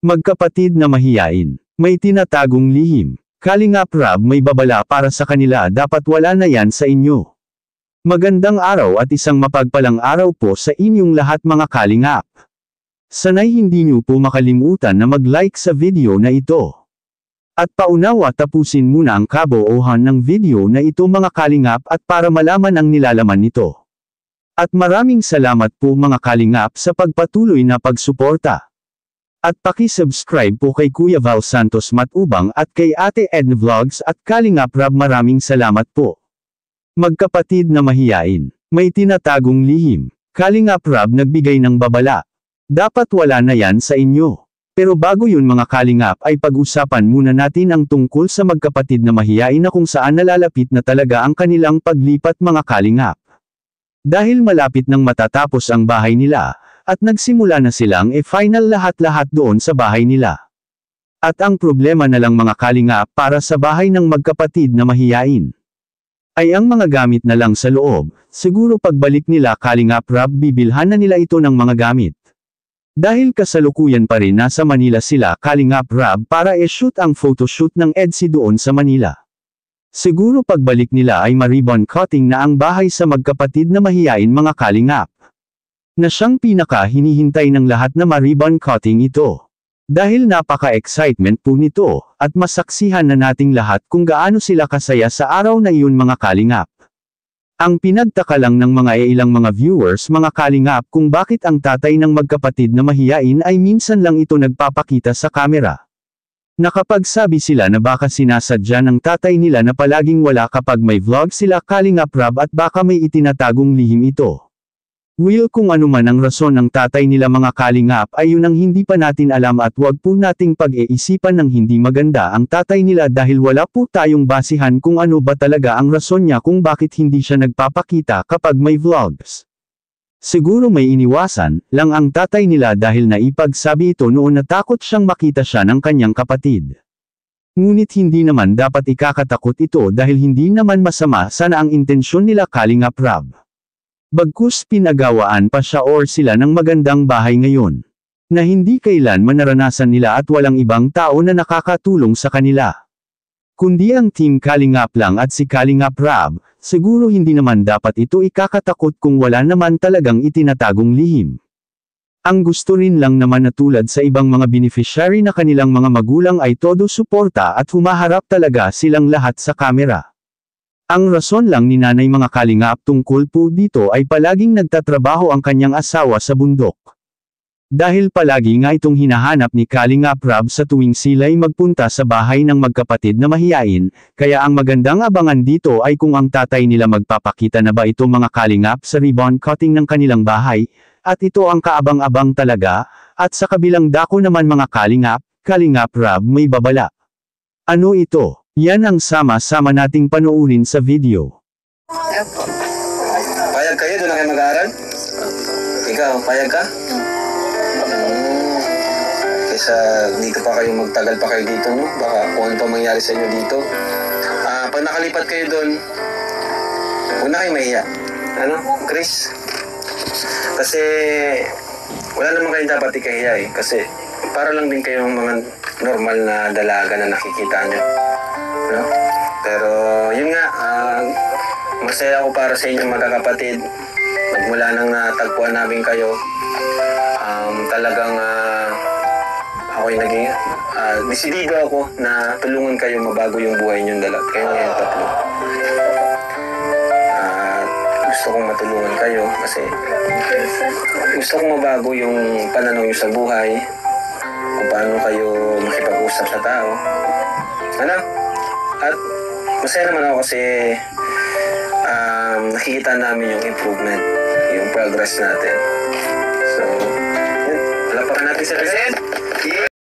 Magkapatid na mahiyain. May tinatagong lihim. Kalingap Rab, may babala para sa kanila, dapat wala na yan sa inyo. Magandang araw at isang mapagpalang araw po sa inyong lahat mga kalingap. Sanay hindi niyo po makalimutan na mag-like sa video na ito. At paunawa tapusin muna ang kabuuhan ng video na ito mga kalingap at para malaman ang nilalaman nito. At maraming salamat po mga kalingap sa pagpatuloy na pagsuporta. At paki-subscribe po kay Kuya Val Santos Matubang at kay Ate Edna Vlogs at Kalingap Rab, maraming salamat po. Magkapatid na mahiyain. May tinatagong lihim. Kalingap Rab nagbigay ng babala. Dapat wala na yan sa inyo. Pero bago yun mga kalingap ay pag-usapan muna natin ang tungkol sa magkapatid na mahiyain na kung saan nalalapit na talaga ang kanilang paglipat mga kalingap. Dahil malapit nang matatapos ang bahay nila, at nagsimula na silang final lahat-lahat doon sa bahay nila. At ang problema na lang mga kalingap para sa bahay ng magkapatid na mahiyain ay ang mga gamit na lang sa loob. Siguro pagbalik nila Kalingap Rab bibilhan na nila ito ng mga gamit. Dahil kasalukuyan pa rin nasa Manila sila Kalingap Rab para i-shoot ang photoshoot ng EDSI doon sa Manila. Siguro pagbalik nila ay ma-ribbon cutting na ang bahay sa magkapatid na mahiyain mga kalingap. Na siyang pinaka hinihintay ng lahat na ma-ribbon cutting ito. Dahil napaka-excitement po nito, at masaksihan na nating lahat kung gaano sila kasaya sa araw na iyon mga kalingap. Ang pinagtaka lang ng mga ilang mga viewers mga kalingap kung bakit ang tatay ng magkapatid na mahiyain ay minsan lang ito nagpapakita sa kamera. Nakapagsabi sila na baka sinasadya ng tatay nila na palaging wala kapag may vlog sila Kalingap Rab at baka may itinatagong lihim ito. Will kung ano man ang rason ng tatay nila mga kalingap ay yun ang hindi pa natin alam at wag po nating pag-iisipan ng hindi maganda ang tatay nila dahil wala po tayong basihan kung ano ba talaga ang rason niya kung bakit hindi siya nagpapakita kapag may vlogs. Siguro may iniwasan lang ang tatay nila dahil naipagsabi ito noon na takot siyang makita siya ng kanyang kapatid. Ngunit hindi naman dapat ikakatakot ito dahil hindi naman masama sana ang intensyon nila Kalingap Rab. Bagkus pinagawaan pa siya or sila ng magandang bahay ngayon. Na hindi kailanman naranasan nila at walang ibang tao na nakakatulong sa kanila. Kundi ang team Kalingap lang at si Kalingap Rab, siguro hindi naman dapat ito ikakatakot kung wala naman talagang itinatagong lihim. Ang gusto rin lang naman na tulad sa ibang mga beneficiary na kanilang mga magulang ay todo suporta at humaharap talaga silang lahat sa kamera. Ang rason lang ni nanay mga kalingap tungkol po dito ay palaging nagtatrabaho ang kanyang asawa sa bundok. Dahil palagi nga itong hinahanap ni Kalingap Rab sa tuwing sila'y magpunta sa bahay ng magkapatid na mahiyain, kaya ang magandang abangan dito ay kung ang tatay nila magpapakita na ba ito mga kalingap sa ribbon cutting ng kanilang bahay, at ito ang kaabang-abang talaga, at sa kabilang dako naman mga kalingap, Kalingap Rab may babala. Ano ito? Yan ang sama-sama nating panuurin sa video. Payag kayo? Doon na kayo mag-aaral? Ikaw, payag ka? Kaysa dito pa kayo magtagal pa kayo dito, no? Baka kung ano pa mangyari sa inyo dito. Pag nakalipat kayo doon, huwag na kayo mahiya. Ano, Chris? Kasi wala naman kayo dapat ikahiya eh. Kasi para lang din kayong mga normal na dalaga na nakikita nyo. No? Pero yun nga, masaya ako para sa inyo magkakapatid. Magmula nang natagpuan namin kayo, talagang ako'y naging desidido ako na tulungan kayo mabago yung buhay niyong dalawa. Kayo ngayon tatlo. Gusto kong matulungan kayo kasi gusto kong mabago yung pananaw niyo sa buhay, kung paano kayo makipag-usap sa tao. Ano? At masaya naman ako kasi nakikita namin yung improvement, yung progress natin. So, yun. Wala pa natin sa